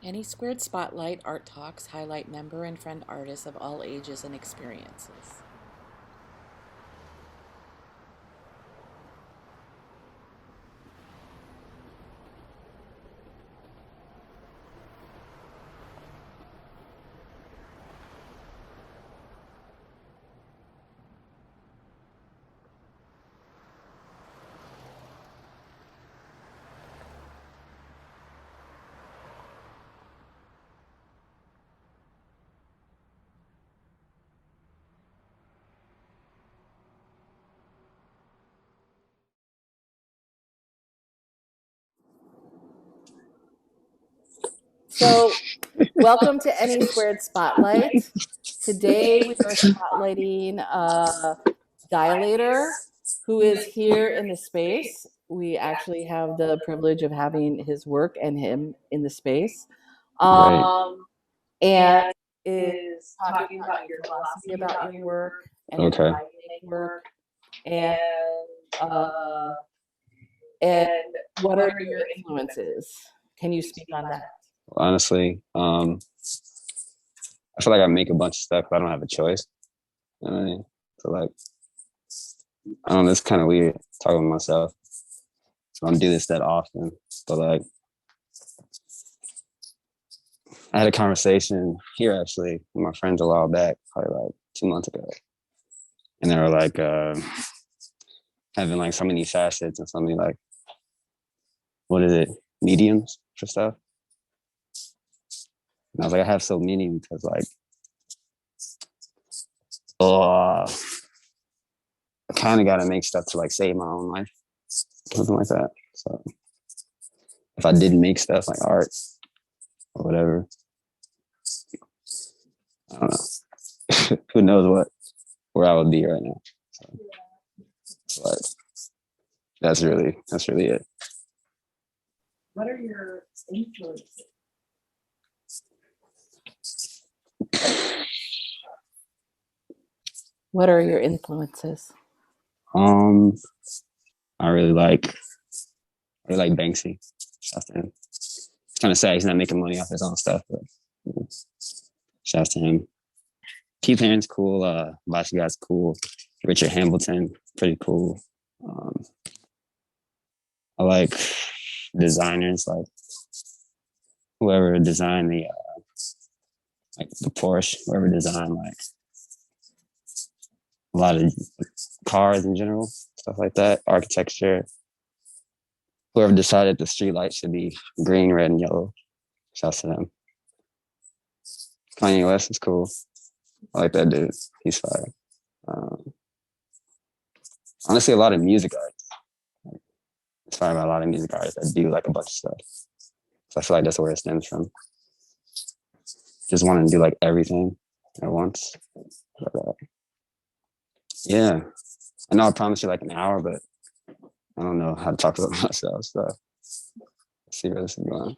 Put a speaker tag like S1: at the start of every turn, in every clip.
S1: ANYSQUARED Spotlight Art Talks highlight member and friend artists of all ages and experiences. So, welcome to ANYSQUARED Spotlight. Today we are spotlighting Dial8r, who is here in the space. We actually have the privilege of having his work and him in the space.
S2: Right.
S1: And is talking about your philosophy about your work and
S2: Okay.
S1: why you make work, and uh, and what are your influences? Can you speak on that?
S2: Honestly, I feel like I make a bunch of stuff, but I don't have a choice. You know what I mean? So like, I don't know, it's kind of weird talking to myself. So I don't do this that often. But like, I had a conversation here actually with my friends a while back, probably like 2 months ago. And they were like, having like so many facets and so many like, what is it, mediums for stuff. And I was like, I have so many because like, oh, I kind of got to make stuff to like save my own life, something like that. So if I didn't make stuff like art or whatever, I don't know. Who knows where I would be right now. So, but that's really it.
S1: What are your influences? What are your influences?
S2: I really like Banksy. Shouts to him. It's kind of sad he's not making money off his own stuff, but shouts to him. Keith Haring's cool. Basquiat's cool. Richard Hamilton, pretty cool. I like designers like whoever designed the like the Porsche, whoever designed like a lot of cars in general, stuff like that, architecture. Whoever decided the street light should be green, red, and yellow. Shouts to them. Kanye West is cool. I like that dude. He's fire. Honestly, a lot of music artists. Inspired by a lot of music artists that do like a bunch of stuff. So I feel like that's where it stems from. Just wanting to do like everything at once. But, yeah. I know I promised you like an hour, but I don't know how to talk about myself. So let's see where this is going.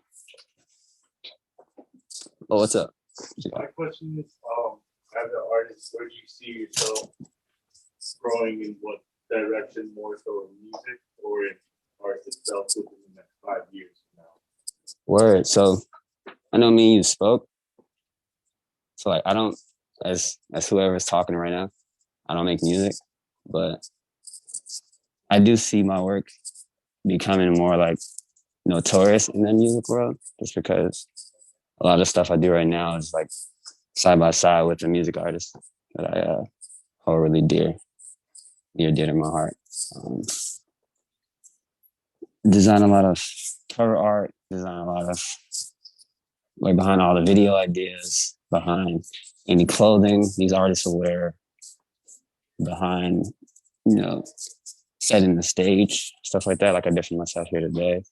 S2: Oh, what's up?
S3: My question is, as an artist, where do you see yourself growing, in what direction, more so in music or in art itself within the next 5 years from now?
S2: Word. So I know me and you spoke. So like I don't, as whoever's talking right now, I don't make music, but I do see my work becoming more like notorious in the music world, just because a lot of stuff I do right now is like side by side with a music artist that I hold really dear to my heart. Design a lot of cover art, design a lot of like behind all the video ideas, behind any clothing these artists will wear, behind, setting the stage, stuff like that, like I did for myself here today.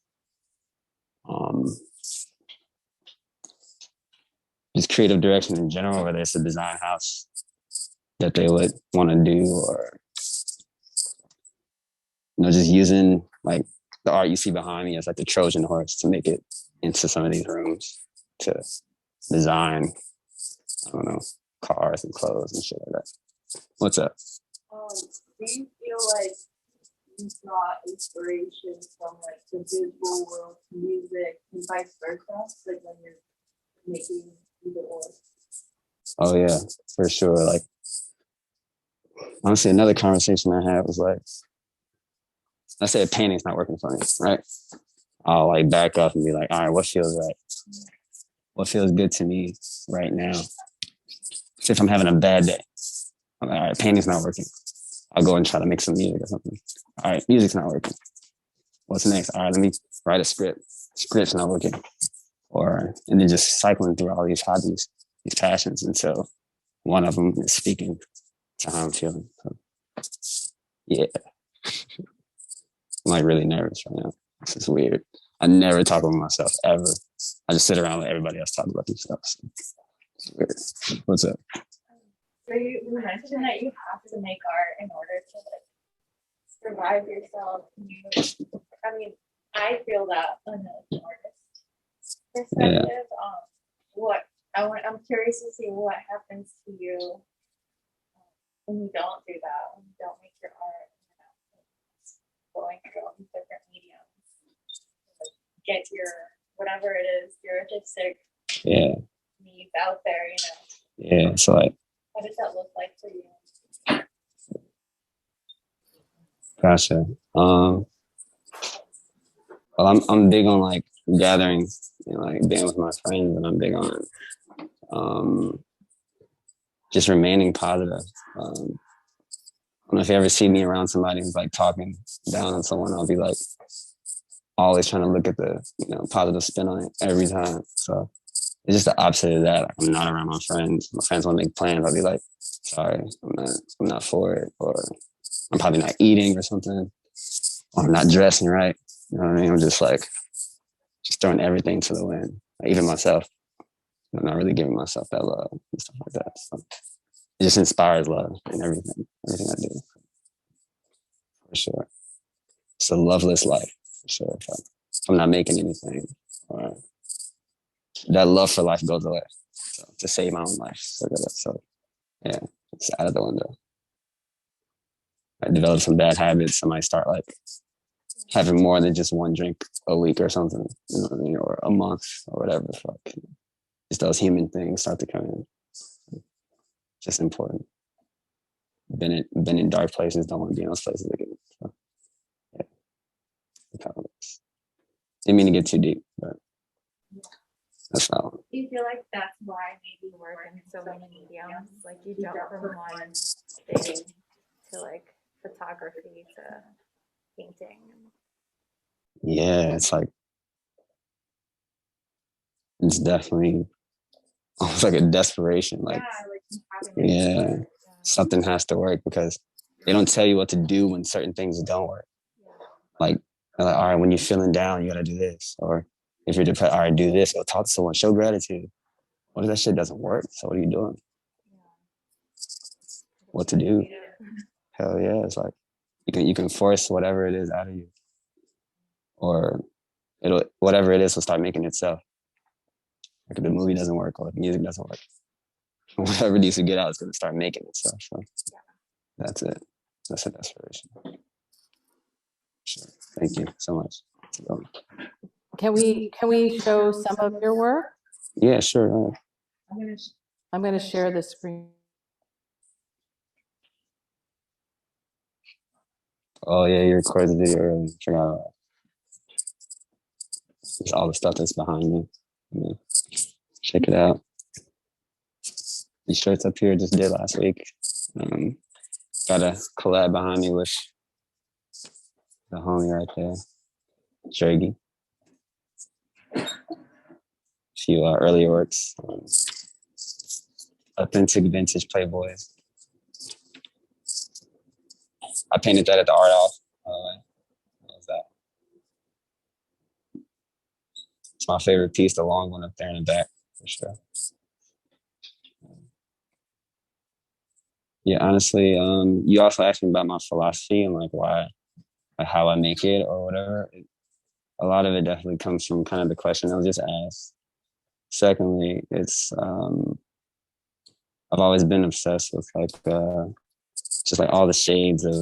S2: Just creative direction in general, whether it's a design house that they would want to do, or just using like the art you see behind me as like the Trojan horse to make it into some of these rooms to design, I don't know, cars and clothes and shit like that. What's up?
S4: Do you feel like you got inspiration from like the visual world to music and vice versa? Like when you're making either or.
S2: Oh yeah, for sure. Like honestly, another conversation I had was like, let's say a painting's not working for me, right? I'll like back up and be like, all right, what feels right? What feels good to me right now? So if I'm having a bad day, I'm like, all right, painting's not working. I'll go and try to make some music or something. All right, music's not working. What's next? All right, let me write a script. Script's not working. And then just cycling through all these hobbies, these passions until one of them is speaking to how I'm feeling. So, yeah. I'm like really nervous right now. This is weird. I never talk about myself ever. I just sit around and let everybody else talk about themselves. It's weird. What's up?
S4: So you mentioned that you have to make art in order to like survive yourself. I mean, I feel that on an artist perspective. I'm curious to see what happens to you when you don't do that, when you don't make your art, going through all these different mediums, get your whatever it is, your artistic needs out there,
S2: Yeah, so like,
S4: what does that look like for you?
S2: gotcha. Well, I'm big on like gathering, like being with my friends, and I'm big on just remaining positive. I don't know if you ever see me around somebody who's like talking down on someone, I'll be like always trying to look at the positive spin on it every time. So it's just the opposite of that. Like, I'm not around my friends. My friends want to make plans. I'll be like, sorry, I'm not for it, or I'm probably not eating or something, or I'm not dressing right. You know what I mean? I'm just throwing everything to the wind. Like, even myself, I'm not really giving myself that love and stuff like that. So it just inspires love in everything I do, for sure. It's a loveless life, for sure. If I'm not making anything, or that love for life goes away. So to save my own life, so yeah, it's out of the window. I develop some bad habits. I might start like having more than just one drink a week or something, you know what I mean, or a month or whatever. Just those human things start to come in. Just important. Been in dark places. Don't want to be in those places again. So, yeah. Didn't mean to get too deep, but that's not.
S4: Do you feel like that's why maybe you work in so many mediums? Like you jump from one thing to like photography to painting.
S2: Yeah, it's like it's definitely almost like a desperation. Like, yeah, something has to work because they don't tell you what to do when certain things don't work. Like, all right, when you're feeling down, you gotta do this. Or if you're depressed, all right, do this. Go talk to someone, show gratitude. What if that shit doesn't work? So what are you doing? What to do? Hell yeah, it's like you can force whatever it is out of you, or whatever it is will start making itself. Like if the movie doesn't work or if music doesn't work, whatever needs to get out is going to start making itself. So that's it. That's a desperation. Sure. Thank you so much.
S1: Can we show some of your work?
S2: Yeah, sure.
S1: I'm going to share the screen.
S2: Oh yeah, you recorded the video early. Forgot it's all the stuff that's behind me. Yeah. Check it out. These shirts up here just did last week. Got a collab behind me with the homie right there, Jergy. A few earlier works. Authentic vintage Playboys. I painted that at the art off. What was that? It's my favorite piece, the long one up there in the back, for sure. Yeah, honestly, you also asked me about my philosophy and like why, like how I make it or whatever. A lot of it definitely comes from kind of the question I was just asked. Secondly, it's I've always been obsessed with like just like all the shades of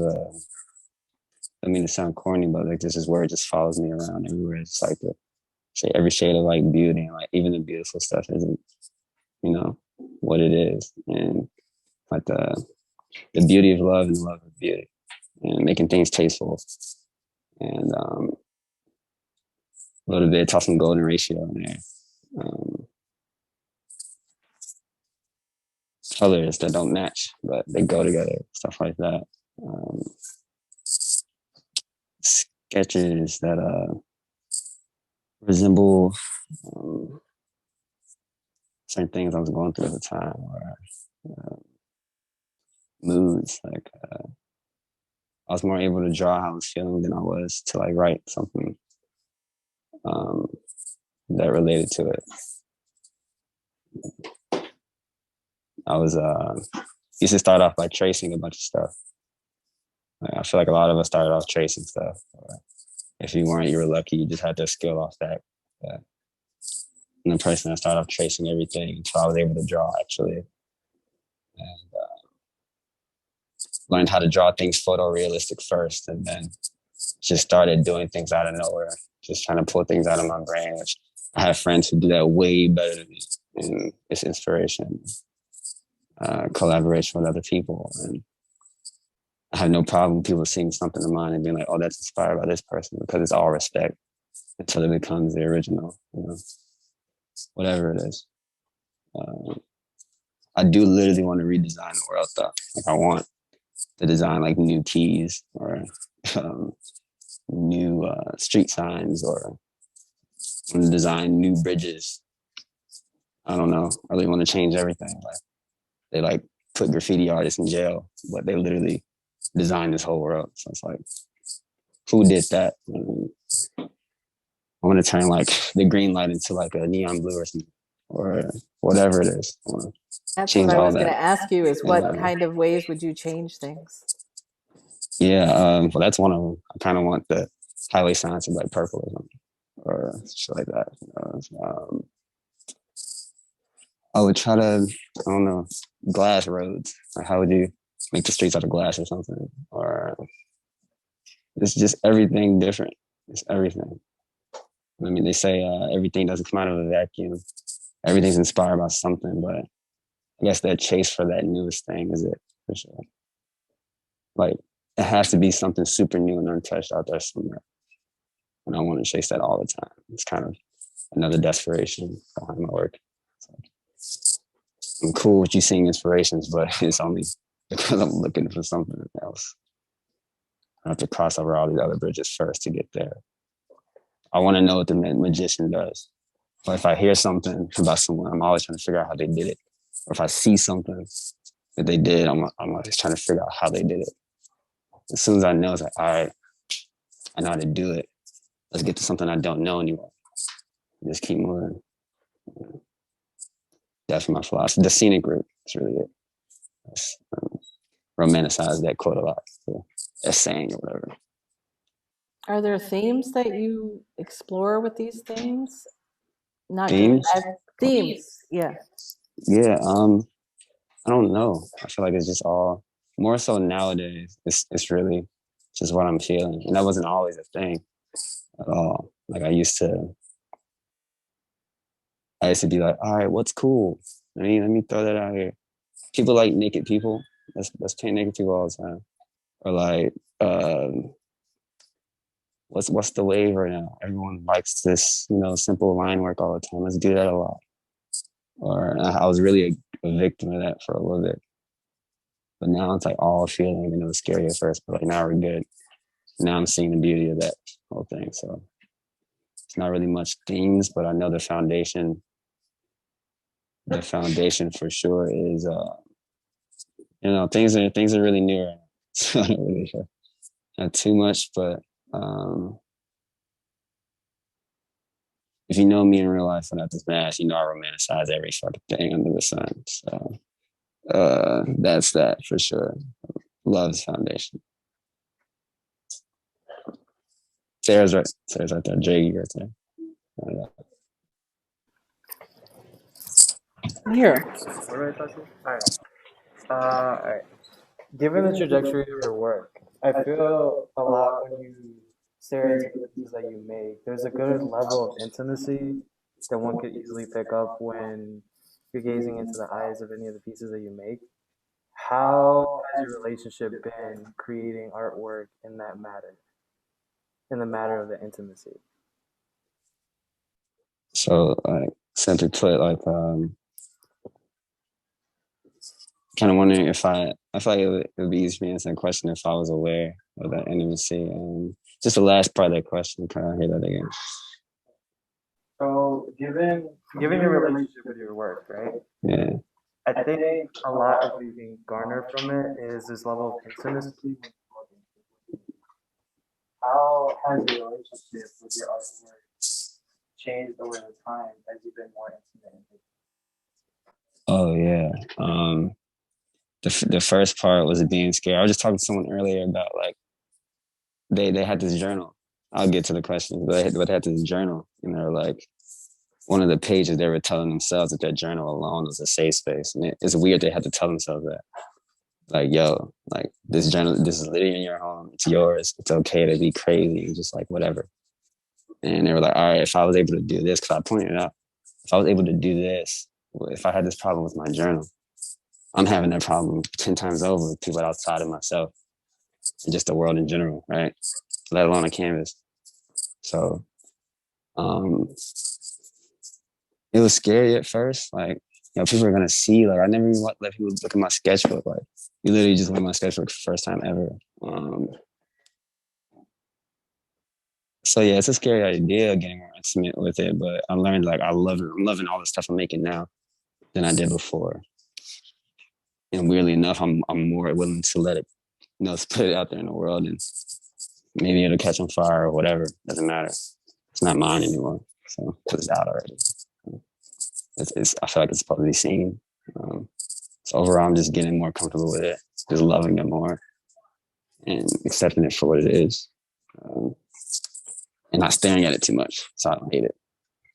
S2: I mean to sound corny, but like this is where it just follows me around everywhere. It's like say every shade of like beauty, and like even the beautiful stuff isn't, you know, what it is, and like the beauty of love and the love of beauty, and making things tasteful, and a little bit toss some golden ratio in there. Colors that don't match, but they go together, stuff like that. Sketches that resemble certain things I was going through at the time, or moods. Like I was more able to draw how I was feeling than I was to like write something that related to it. I was used to start off by tracing a bunch of stuff. Like, I feel like a lot of us started off tracing stuff. Or if you weren't, you were lucky. You just had to skill off that. Yeah. And the person I started off tracing everything until I was able to draw actually, and learned how to draw things photorealistic first, and then just started doing things out of nowhere, just trying to pull things out of my brain. Which I have friends who do that way better than me, and it's inspiration. Collaboration with other people, and I have no problem with people seeing something of mine and being like, "Oh, that's inspired by this person," because it's all respect until it becomes the original, you know, whatever it is. I do literally want to redesign the world, though. Like I want to design like new keys or new street signs, or want to design new bridges. I don't know. I really want to change everything. Like they like put graffiti artists in jail, but they literally designed this whole world. So it's like, who did that? I want to turn like the green light into like a neon blue or something, or whatever it is. I want to
S1: That's
S2: change
S1: what I
S2: all
S1: was going
S2: that.
S1: to ask you is
S2: And,
S1: what kind of ways would you change things?
S2: Yeah, well, that's one of them. I kind of want the highway signs to be like purple or something, or shit like that. You know? I would try to, I don't know, glass roads. Like how would you make the streets out of glass or something? Or it's just everything different. It's everything. I mean, they say everything doesn't come out of a vacuum. Everything's inspired by something, but I guess that chase for that newest thing is it, for sure. Like, it has to be something super new and untouched out there somewhere. And I want to chase that all the time. It's kind of another desperation behind my work. So, I'm cool with you seeing inspirations, but it's only because I'm looking for something else. I have to cross over all these other bridges first to get there. I want to know what the magician does. Or if I hear something about someone, I'm always trying to figure out how they did it. Or if I see something that they did, I'm always trying to figure out how they did it. As soon as I know, it's like, all right, I know how to do it. Let's get to something I don't know anymore. Just keep moving. That's my philosophy. The scenic route is really it. Romanticize that quote a lot. So that's saying or whatever.
S1: Are there themes that you explore with these things? Not
S2: Themes?
S1: just themes, yeah.
S2: Yeah, I don't know. I feel like it's just all more so nowadays. It's really just what I'm feeling, and that wasn't always a thing at all. Like I used to be like, all right, what's cool? Let me throw that out here. People like naked people. Let's paint naked people all the time. Or like, what's the wave right now? Everyone likes this, you know, simple line work all the time. Let's do that a lot. Or I was really a victim of that for a little bit. But now it's like all feeling, even though it's scary at first, but like now we're good. Now I'm seeing the beauty of that whole thing. So it's not really much themes, but I know the foundation for sure is you know, things are really new right now. So I don't really have too much, but if you know me in real life without this mask, you know I romanticize every fucking thing under the sun. So that's that for sure. Love's foundation. Sarah's right there. Jiggy right there.
S1: Here.
S5: What do I talk to? All right. Given the trajectory of your work, I feel a lot when you stare into the pieces that you make, there's a good level of intimacy that one could easily pick up when you're gazing into the eyes of any of the pieces that you make. How has your relationship been creating artwork in that matter, in the matter of the intimacy?
S2: So like simply put, like kind of wondering if I feel like it would be easy for me to answer the question if I was aware of that intimacy. Just the last part of that question, kind of hear that again.
S5: So, given your relationship with your work, right?
S2: Yeah.
S5: I think a lot of what you can garner from it is this level of intimacy. How has your relationship with your artwork changed over the time as you've been more intimate?
S2: Oh yeah. The first part was being scared. I was just talking to someone earlier about like they had this journal. I'll get to the question, but they had this journal, and they're like, one of the pages they were telling themselves that their journal alone was a safe space, and it's weird they had to tell themselves that. Like, yo, like this journal, this is literally in your home. It's yours. It's okay to be crazy, just like whatever. And they were like, all right, if I was able to do this, because I pointed it out, if I was able to do this, if I had this problem with my journal, I'm having that problem 10 times over with people outside of myself and just the world in general, right? Let alone a canvas. So it was scary at first. Like, you know, people are gonna see, like I never even let people look at my sketchbook. Like you literally just look at my sketchbook for the first time ever. So yeah, it's a scary idea getting more intimate with it, but I learned like I love it. I'm loving all the stuff I'm making now than I did before. And weirdly enough, I'm more willing to let it, you know, put it out there in the world, and maybe it'll catch on fire or whatever. Doesn't matter. It's not mine anymore. So it's out already. I feel like it's supposed to be seen. So overall, I'm just getting more comfortable with it, just loving it more, and accepting it for what it is, and not staring at it too much, so I don't hate it.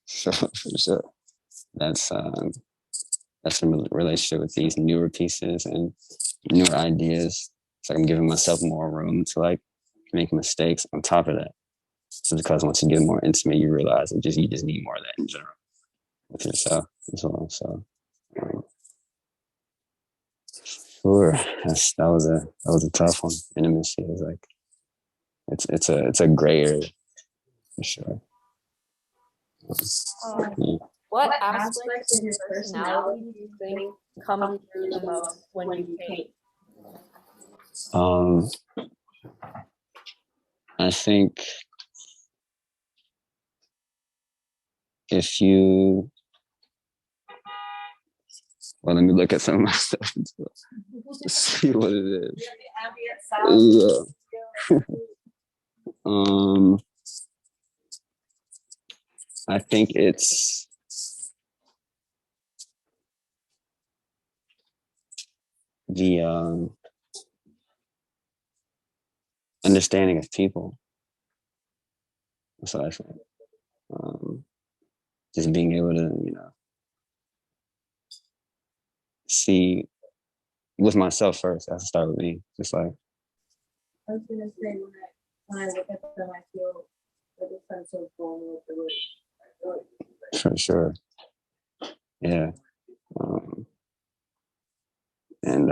S2: So for sure, that's a relationship with these newer pieces and newer ideas. It's like I'm giving myself more room to like make mistakes on top of that. So because once you get more intimate, you realize you just need more of that in general with yourself as well. So sure, that was a tough one. Intimacy is like it's a gray area for sure. Yeah.
S1: What aspects of your personality do you think come through the most when you paint?
S2: I think if you, well, let me look at some of my stuff and see what it is. Yeah. I think it's the understanding of people. That's what I think. Just being able to, you know, see with myself first. That's to start with me. Just like
S4: I was gonna say when I look at them, I feel like a sense of vulnerability.
S2: for sure. Yeah. And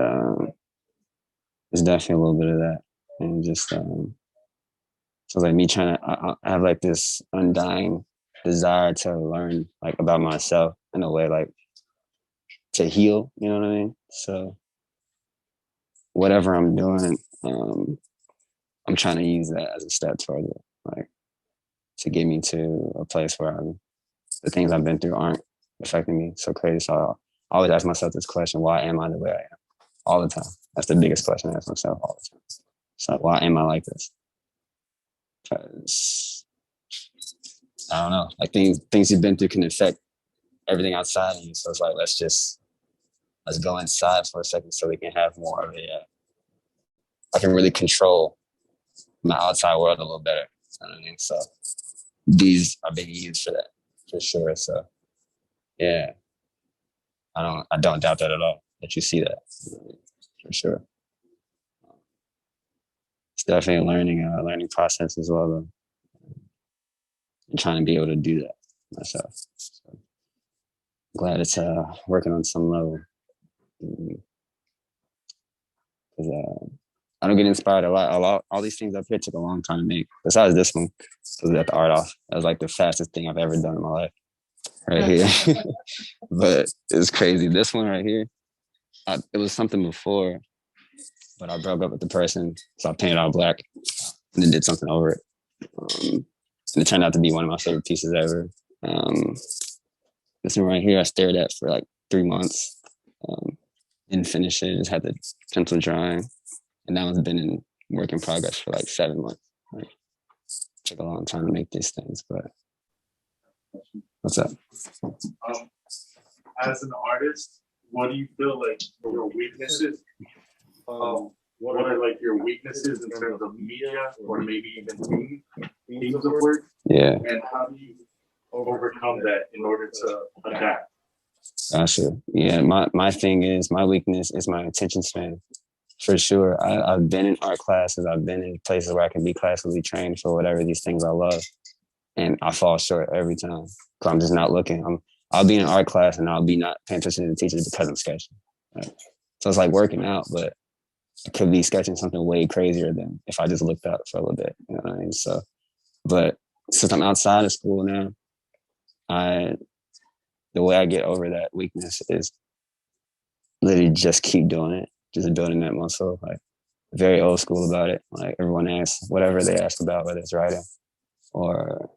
S2: there's definitely a little bit of that. And just so like me trying to I have like this undying desire to learn like about myself in a way, like to heal, you know what I mean? So whatever I'm doing, I'm trying to use that as a step towards it, like to get me to a place where the things I've been through aren't affecting me so crazy. So I always ask myself this question: why am I the way I am? All the time. That's the biggest question I ask myself all the time. So why am I like this? Because I don't know, like things you've been through can affect everything outside of you. So it's like let's go inside for a second so we can have more of a I can really control my outside world a little better. You know what I mean? So these are being used for that, for sure. So yeah, I don't doubt that at all, that you see that, for sure. It's definitely a learning process as well, though. and trying to be able to do that myself. So glad it's working on some level. Because I don't get inspired a lot. All these things up here took a long time to make. Besides this one, was at the art off. That was like the fastest thing I've ever done in my life, right here. But it's crazy. This one right here, it was something before, but I broke up with the person, so I painted all black and then did something over it. And it turned out to be one of my favorite pieces ever. This one right here, I stared at for like 3 months. Didn't finish it. Just had the pencil drawing, and that one's been in work in progress for like 7 months. Like, took a long time to make these things, but what's up?
S3: As an artist, what do you feel like your weaknesses? What are like your weaknesses in terms of media or maybe even themes of work?
S2: Yeah.
S3: And how do you overcome that in order to adapt?
S2: Gotcha. Yeah, my thing is, my weakness is my attention span. For sure. I've been in art classes. I've been in places where I can be classically trained for whatever these things I love. And I fall short every time. Cause I'm just not looking. I'll be in an art class and I'll be not paying attention to the teacher because I'm sketching. Right? So it's like working out, but I could be sketching something way crazier than if I just looked up for a little bit. You know what I mean? So, but since I'm outside of school now, the way I get over that weakness is literally just keep doing it, just building that muscle. Like very old school about it. Like everyone asks whatever they ask about, whether it's writing or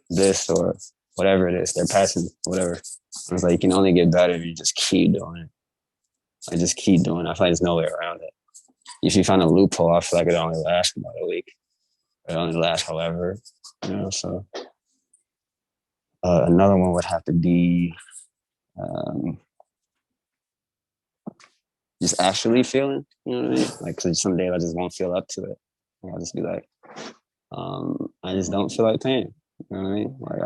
S2: this or whatever it is, their passion, whatever. I was like, you can only get better if you just keep doing it. I just keep doing it. I feel like there's no way around it. If you find a loophole, I feel like it only lasts about a week. It only lasts however, you know. So another one would have to be just actually feeling, you know what I mean? Like, cause some days I just won't feel up to it. I'll just be like, I just don't feel like painting. You know what I mean? Like,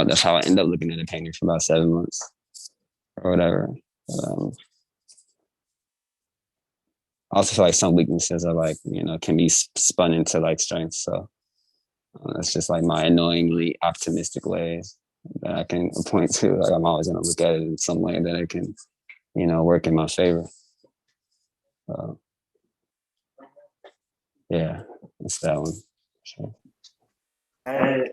S2: that's how I end up looking at a painting for about 7 months or whatever. But, I also feel like some weaknesses are like, you know, can be spun into like strengths. So that's just like my annoyingly optimistic ways that I can point to. Like I'm always gonna look at it in some way that it can, you know, work in my favor. Yeah, it's that one. Sure.
S5: As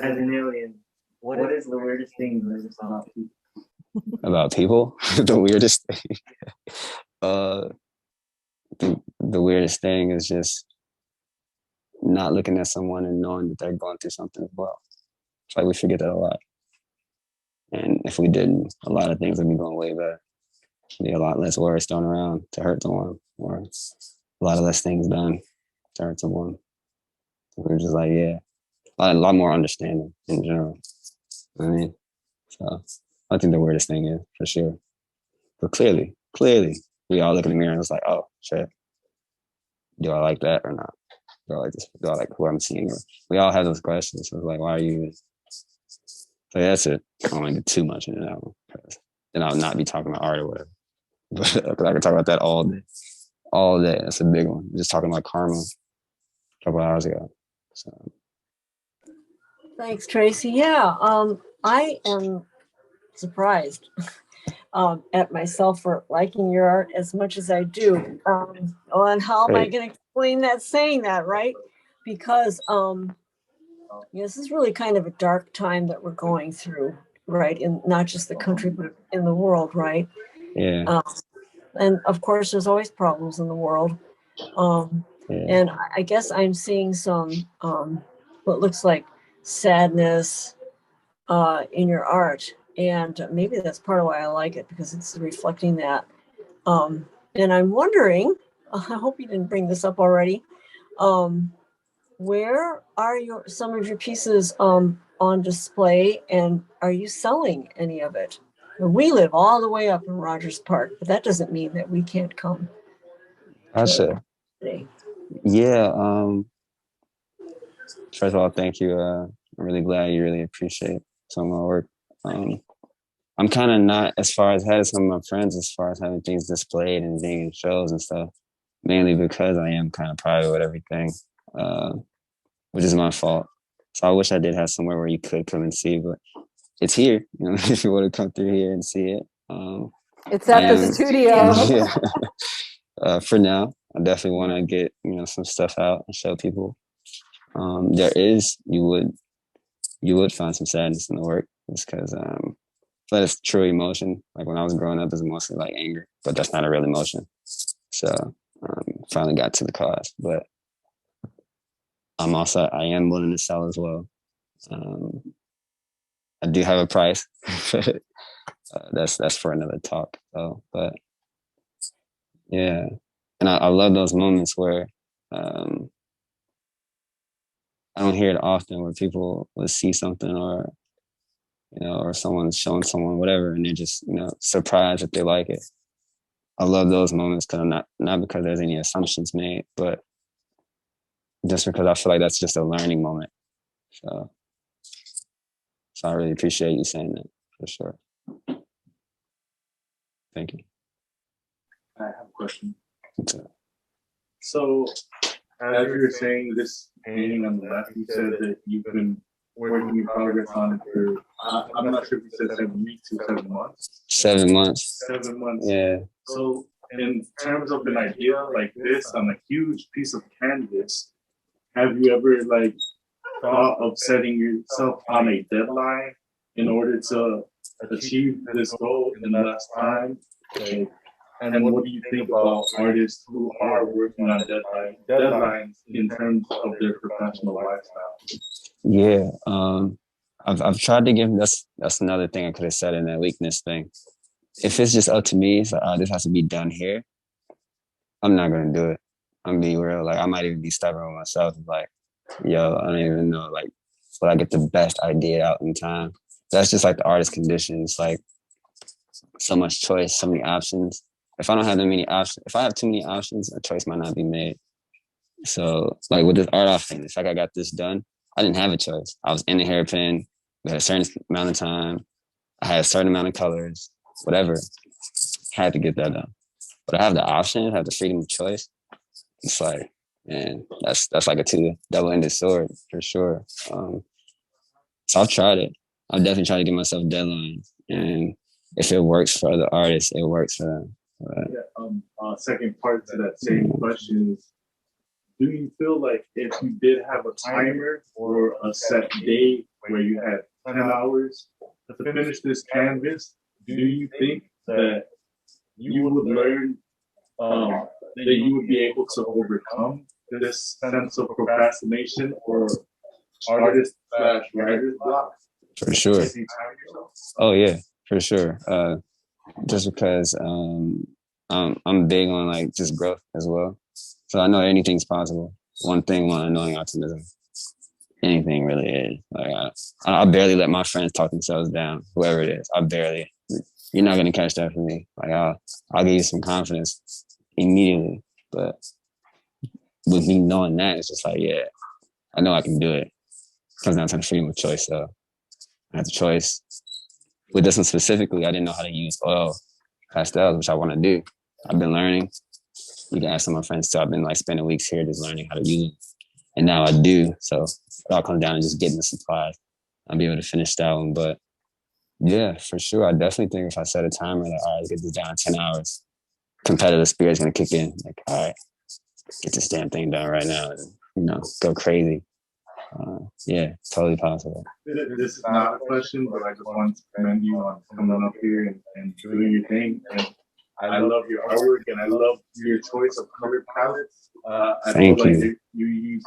S5: an alien, what is the weirdest thing you noticed about people?
S2: About people? The weirdest thing. The weirdest thing is just not looking at someone and knowing that they're going through something as well. It's like we forget that a lot. And if we didn't, a lot of things would be going way better. Be a lot less words thrown around to hurt someone, or a lot of less things done to hurt someone. We're just like, yeah, a lot more understanding in general. I mean, so I think the weirdest thing is for sure. But clearly, we all look in the mirror and it's like, oh shit, do I like that or not? Do I like this? Do I like who I'm seeing? We all have those questions. So it's like, why are you? So yeah, that's it. I don't want to get too much into that one. Then I'll not be talking about art or whatever. But I could talk about that all day. All day. That's a big one. Just talking about karma a couple hours ago. So.
S6: Thanks, Tracy. Yeah, I am surprised at myself for liking your art as much as I do. And how am I going to explain that saying that, right? Because this is really kind of a dark time that we're going through, right? In not just the country, but in the world, right?
S2: Yeah.
S6: And of course, there's always problems in the world. And I guess I'm seeing some what looks like sadness in your art. And maybe that's part of why I like it, because it's reflecting that. And I'm wondering, I hope you didn't bring this up already. Where are some of your pieces on display, and are you selling any of it? We live all the way up in Rogers Park, but that doesn't mean that we can't come.
S2: Gotcha. Yeah. First of all, thank you. I'm really glad you really appreciate some of my work. I'm kind of not as far ahead as some of my friends as far as having things displayed and being in shows and stuff, mainly because I am kind of private with everything. which is my fault. So I wish I did have somewhere where you could come and see, but it's here. You know, if you want to come through here and see it.
S1: It's at
S2: I
S1: the
S2: am-
S1: studio.
S2: Yeah. For now, I definitely want to get some stuff out and show people. You would find some sadness in the work, just because but it's true emotion. Like when I was growing up, it's mostly like anger, but that's not a real emotion. So finally got to the cause, but I am willing to sell as well. I do have a price. That's for another talk though. But yeah, and I love those moments where I don't hear it often, where people will see something, or or someone's showing someone whatever, and they're just surprised if they like it. I love those moments, because not because there's any assumptions made, but just because I feel like that's just a learning moment. So I really appreciate you saying that, for sure. Thank you.
S3: I have a question.
S2: What's up?
S3: So, as you were saying, this painting on the left, you said that you've been working in progress on it for, I'm not sure if you said 7 weeks or 7 months.
S2: 7 months.
S3: 7 months.
S2: Yeah.
S3: So, in terms of an idea like this on a huge piece of canvas, have you ever thought of setting yourself on a deadline in order to achieve this goal in less time? And what do you think about artists who are working on deadlines in terms of their professional lifestyle?
S2: Yeah. I've tried to give that's another thing I could have said in that weakness thing. If it's just up to me, it's like, this has to be done here, I'm not gonna do it. I'm being real. Like, I might even be stubborn with myself. Like, yo, I don't even know, like, will I get the best idea out in time? That's just like the artist condition. It's like so much choice, so many options. If I don't have that many options, if I have too many options, a choice might not be made. So, like with this art off thing, the fact I got this done, I didn't have a choice. I was in the hairpin. We had a certain amount of time. I had a certain amount of colors, whatever. Had to get that done. But I have the option, have the freedom of choice. It's like, man, that's like a double-ended sword for sure. So I've tried it. I've definitely tried to give myself deadlines, and if it works for other artists, it works for them. But,
S3: yeah. Second part to that same question is, do you feel like if you did have a timer or a set day where you had 10 hours to finish this canvas, do you think that you would learn that you would be able to overcome this sense of procrastination or artist/writer's block?
S2: For sure.
S3: If you time yourself?
S2: Oh yeah, for sure. Just because I'm big on like just growth as well. So I know anything's possible. One annoying optimism. Anything really is. Like I barely let my friends talk themselves down. Whoever it is, you're not gonna catch that from me. Like I'll give you some confidence immediately. But with me knowing that, it's just like, yeah, I know I can do it. It comes down to the freedom of choice. So I have the choice. With this one specifically, I didn't know how to use oil pastels, which I want to do. I've been learning. You can ask some of my friends too. I've been like spending weeks here just learning how to use them. And now I do. So it all comes down to just getting the supplies. I'll be able to finish that one. But yeah, for sure. I definitely think if I set a timer, like, all right, let's get this down in 10 hours, competitive spirit's going to kick in. Like, all right, get this damn thing done right now. And, go crazy. Yeah, totally possible.
S3: This is not a question, but I just wanted to commend you on coming up here and doing your thing. And I love your artwork, and I love your choice of color palettes. I feel like you use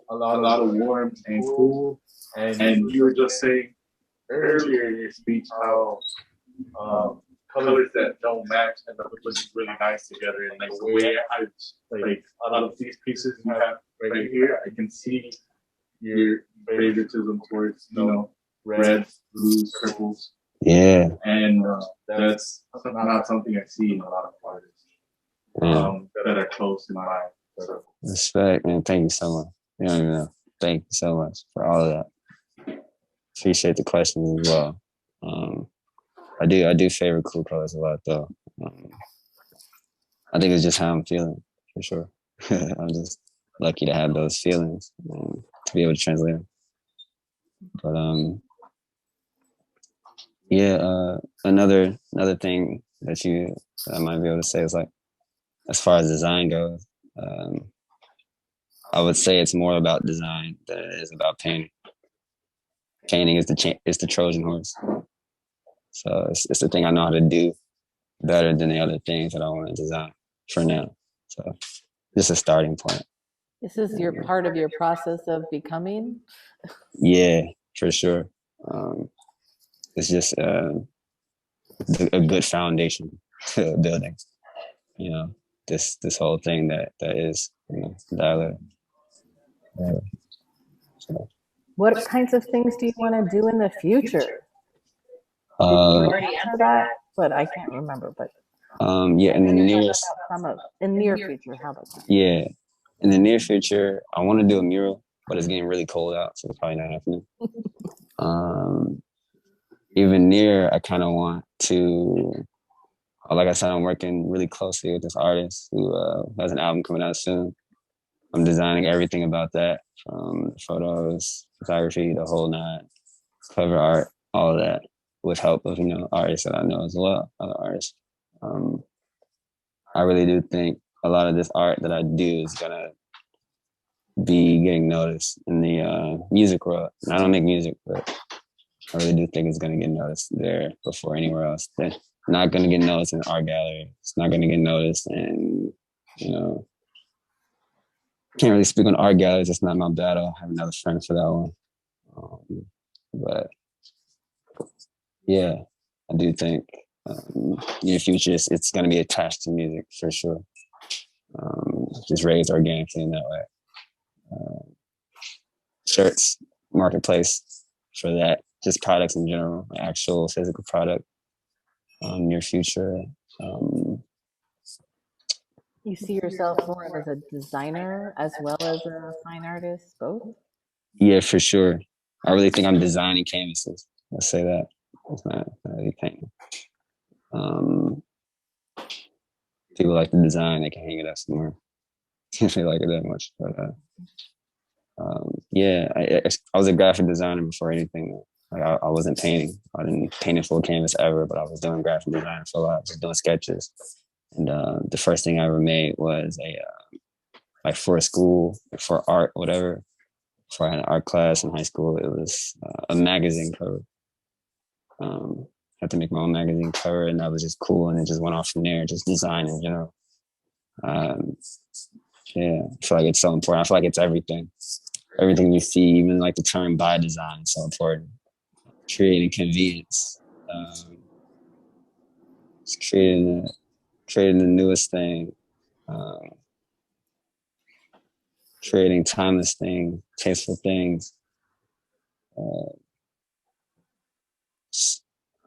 S3: a lot of warmth and cool. And you were just saying earlier in your speech how colors that don't match end up looking really nice together. And like the way I like out of these pieces you have right here, I can see your favoritism towards reds, blues, purples.
S2: Yeah.
S3: And that's not something I see in a lot of artists that are close to mine. So.
S2: Respect, man. Thank you so much. You don't even know. Thank you so much for all of that. Appreciate the questions as well. I do favor cool colors a lot though. I think it's just how I'm feeling for sure. lucky to have those feelings and to be able to translate them. But yeah, another thing that I might be able to say is like, as far as design goes, I would say it's more about design than it is about painting. Painting is the Trojan horse. So it's the thing I know how to do better than the other things that I want to design for now. So just a starting point.
S1: This is your part of your process of becoming.
S2: Yeah, for sure. It's just a good foundation to building. You know, this whole thing that is, you know, Dial8r. So,
S1: What kinds of things do you want to do in the future? Did you
S2: uh,
S1: already answer that? But I can't remember. But
S2: yeah, in the nearest,
S1: in near future, how about that?
S2: yeah, in the near future, I want to do a mural, but it's getting really cold out, so it's probably not happening. Even near, I kind of want to, like I said, I'm working really closely with this artist who has an album coming out soon. I'm designing everything about that, from photos, photography, the whole nine, cover art, all of that, with help of, you know, artists that I know as well, other artists. I really do think a lot of this art that I do is gonna be getting noticed in the music world. And I don't make music, but I really do think it's gonna get noticed there before anywhere else. They're not gonna get noticed in an art gallery. It's not gonna get noticed in, you know, can't really speak on art galleries. It's not my battle. I have another friend for that one. But yeah, I do think in the future it's going to be attached to music for sure. Just raised organically in that way. Shirts, marketplace for that. Just products in general, actual physical product. Near future.
S1: You see yourself more as a designer as well as a fine artist, both?
S2: Yeah, for sure. I really think I'm designing canvases. Let's say that. It's not really painting. People like the design, they can hang it up somewhere if they like it that much. But yeah, I was a graphic designer before anything. Like I wasn't painting. I didn't paint a full canvas ever, but I was doing graphic design for a lot. I was doing sketches. And the first thing I ever made was like for a school, for art, whatever. Before I had an art class in high school, it was a magazine cover. Had to make my own magazine cover, and that was just cool. And it just went off from there, just design in general. Yeah, I feel like it's so important. I feel like it's everything. Everything you see, even like the term by design is so important. Creating convenience. Just creating the newest thing. Creating timeless things, tasteful things.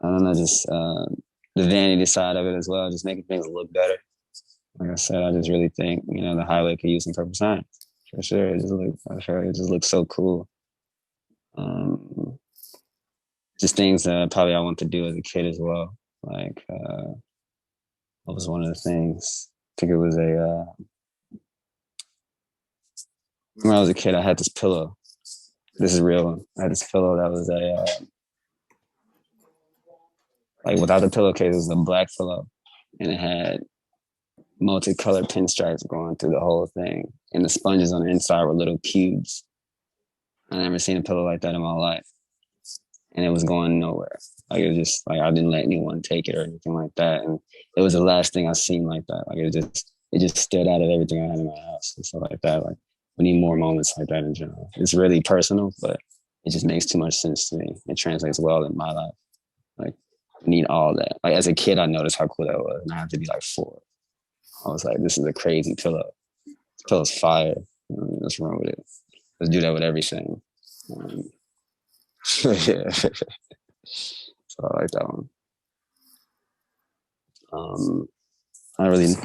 S2: I don't know, just the vanity side of it as well, just making things look better. Like I said, I just really think, you know, the highway could use some purple signs for sure. It just looks so cool. Just things that probably I want to do as a kid as well. Like, what was one of the things? I think it was when I was a kid, I had this pillow. This is real. I had this pillow that was like without the pillowcase, it was a black pillow. And it had multicolored pinstripes going through the whole thing. And the sponges on the inside were little cubes. I never seen a pillow like that in my life. And it was going nowhere. Like it was just like I didn't let anyone take it or anything like that. And it was the last thing I seen like that. Like it just stood out of everything I had in my house and stuff like that. Like we need more moments like that in general. It's really personal, but it just makes too much sense to me. It translates well in my life. Like we need all that. Like as a kid, I noticed how cool that was. And I had to be like 4. I was like, this is a crazy pillow. This pillow's fire. What's wrong with it? Let's do that with everything. Yeah. So I like that one. I don't really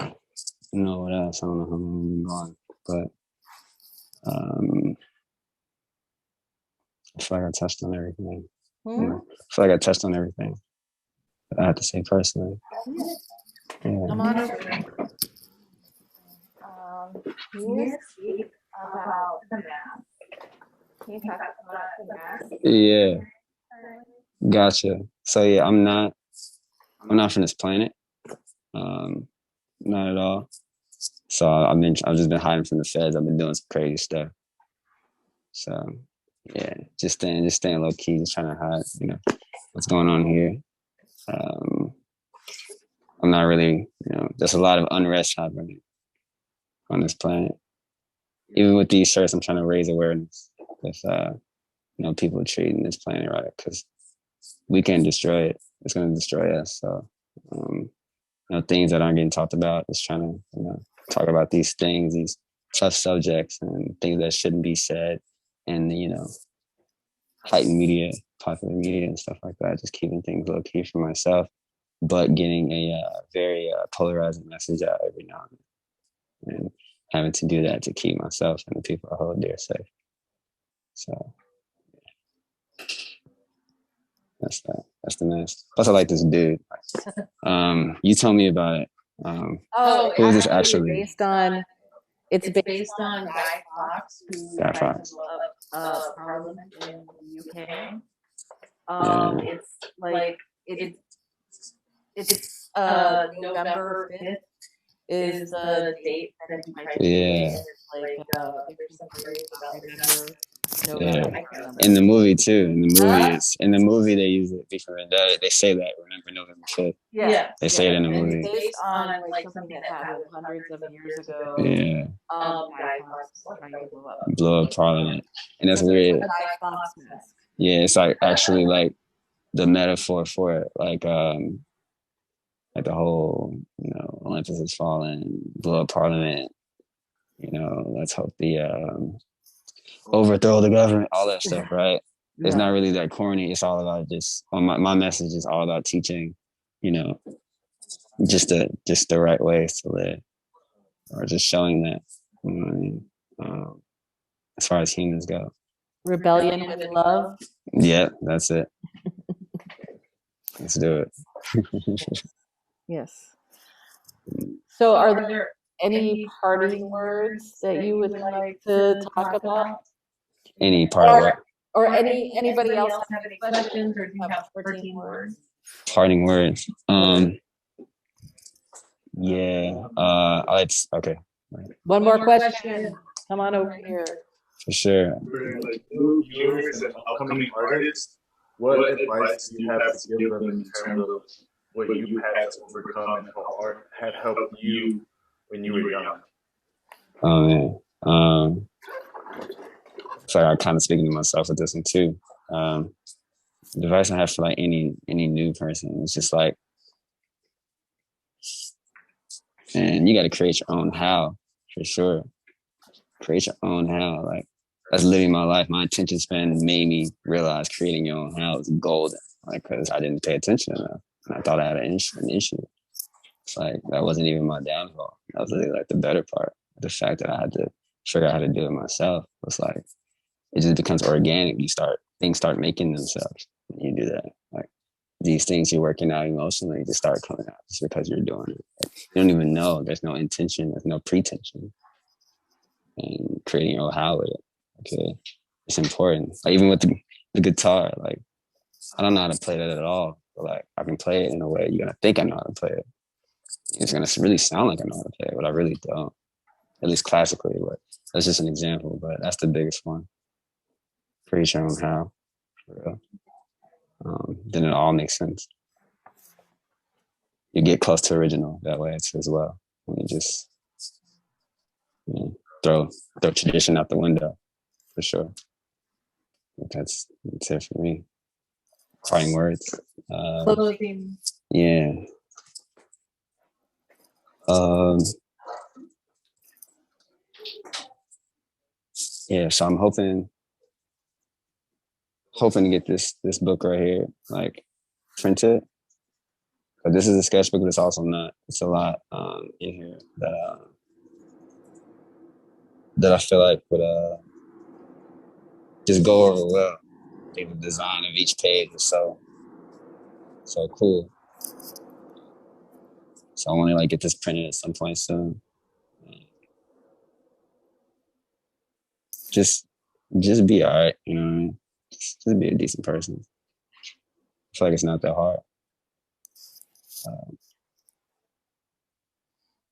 S2: know what else. I don't know how long we've gone, but I feel like I touched on everything. I feel like I touched on everything that I have to say personally. Yeah.
S1: Come on.
S4: Next week, about the mask. Can you talk about the mask?
S2: Yeah, gotcha. So yeah, I'm not from this planet. Not at all. So I've just been hiding from the feds. I've been doing some crazy stuff. So yeah, just staying low key, just trying to hide, what's going on here. I'm not really, there's a lot of unrest happening on this planet. Even with these shirts, I'm trying to raise awareness with, people treating this planet right, because we can't destroy it. It's going to destroy us. So, things that aren't getting talked about, just trying to, talk about these things, these tough subjects and things that shouldn't be said, and, heightened media, popular media and stuff like that, just keeping things low key for myself, but getting a very polarizing message out every now and then, and having to do that to keep myself and the people I hold dear safe. So that's that. That's the mess. Plus, I like this dude. You told me about it. Who is this actually?
S1: It's based on Guy Fawkes, who
S2: Guy
S1: tried
S2: Fawkes.
S1: to blow up Parliament in the UK.
S2: Yeah.
S1: It's like it's November 5th is the date that he tried to
S2: Yeah.
S1: do it. Like there's some phrase about November.
S2: Yeah.
S1: I can't remember.
S2: In the movie too. In the movie they use it before they say that. Remember November 5th.
S1: Yeah.
S2: They say it in the
S1: And
S2: movie.
S1: it's based on like something that happened hundreds of years ago.
S2: Yeah.
S1: Guy Fawkes trying to
S2: Blow up Parliament. And that's weird.
S1: Guy Fawkes mask.
S2: Yeah, it's like actually like the metaphor for it. Like the whole, Olympus has fallen, blow up Parliament, let's hope the overthrow the government, all that stuff, right? It's not really that corny. It's all about just my message is all about teaching, just the right ways to live, or just showing that, you know what I mean? As far as humans go.
S1: Rebellion with love.
S2: Yeah, that's it. Let's do it.
S1: Yes. So are there any parting words that you would like to talk about?
S2: Any part of what?
S1: Or anybody else have any questions, or do you have 14 words?
S2: Parting words. Yeah. Okay.
S1: One more question. Come on over here.
S2: For sure.
S3: For like new viewers and upcoming artists, what advice do you have to give them in terms of what you had to overcome and how art had helped you when you were young?
S2: Oh man. So I'm kind of speaking to myself with this one too. The advice I have for like any new person is just like, man, you got to create your own how, for sure. Create your own how. Like, that's living my life. My attention span made me realize creating your own how is golden. Like, because I didn't pay attention enough, and I thought I had an issue. It's like that wasn't even my downfall. That was really like the better part. The fact that I had to figure out how to do it myself was like, it just becomes organic. Things start making themselves when you do that. Like, these things you're working out emotionally just start coming out just because you're doing it. Like, you don't even know. There's no intention. There's no pretension. And creating your own how with it. Okay, it's important. Like, even with the guitar, like, I don't know how to play that at all. But like, I can play it in a way you're gonna think I know how to play it. It's gonna really sound like I know how to play it, but I really don't. At least classically. But that's just an example. But that's the biggest one. Create your own how, for real. Then it all makes sense. You get close to original that way as well. When you just throw tradition out the window, for sure. That's it for me. Parting words.
S1: Closing.
S2: Yeah. Yeah. So I'm hoping to get this book right here, like, printed. But this is a sketchbook, but it's also not. It's a lot in here that I feel like would just go over well. The design of each page is so cool. So I want to like get this printed at some point soon. just be alright. You know what I mean? Just be a decent person. I feel like it's not that hard.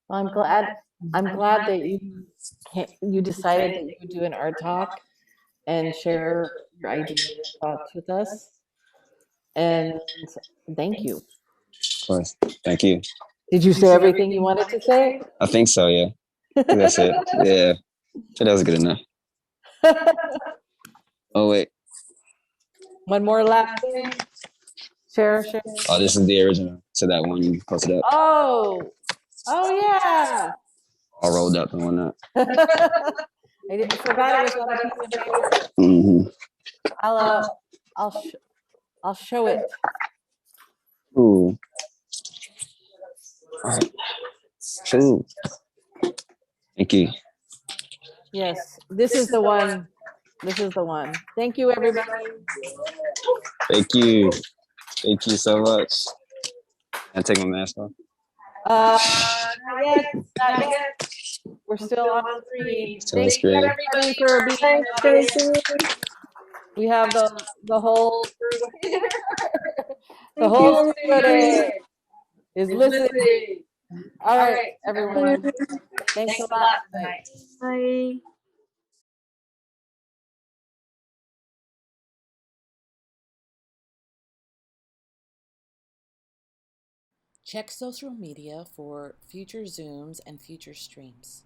S1: Well, I'm glad that you decided that you would do an art talk and share your ideas and thoughts with us. And thank you.
S2: Of course. Thank you.
S1: Did you say everything you wanted to say?
S2: I think so. Yeah. I think that's it. Yeah. So that was good enough. Oh wait.
S1: One more last thing. Share.
S2: Oh, this is the original. So that one you posted up,
S1: Oh yeah.
S2: all rolled up and whatnot.
S1: I forgot it was on a piece of paper.
S2: Mm-hmm.
S1: I'll show it.
S2: Ooh. All right. Ooh. Thank you.
S1: Yes, this is the one. This is the one. Thank you, everybody.
S2: Thank you. Thank you so much. Can I take my mask off?
S1: Not yet. We're still on screen.
S2: Still on
S1: Thank you,
S2: screen.
S1: everybody, for being
S6: Thanks,
S1: here.
S6: Tracy.
S1: We have the whole the
S6: Thank
S1: whole
S6: you.
S1: student is listening. All right, everyone. Thanks a lot tonight.
S6: Bye.
S1: Check social media for future Zooms and future streams.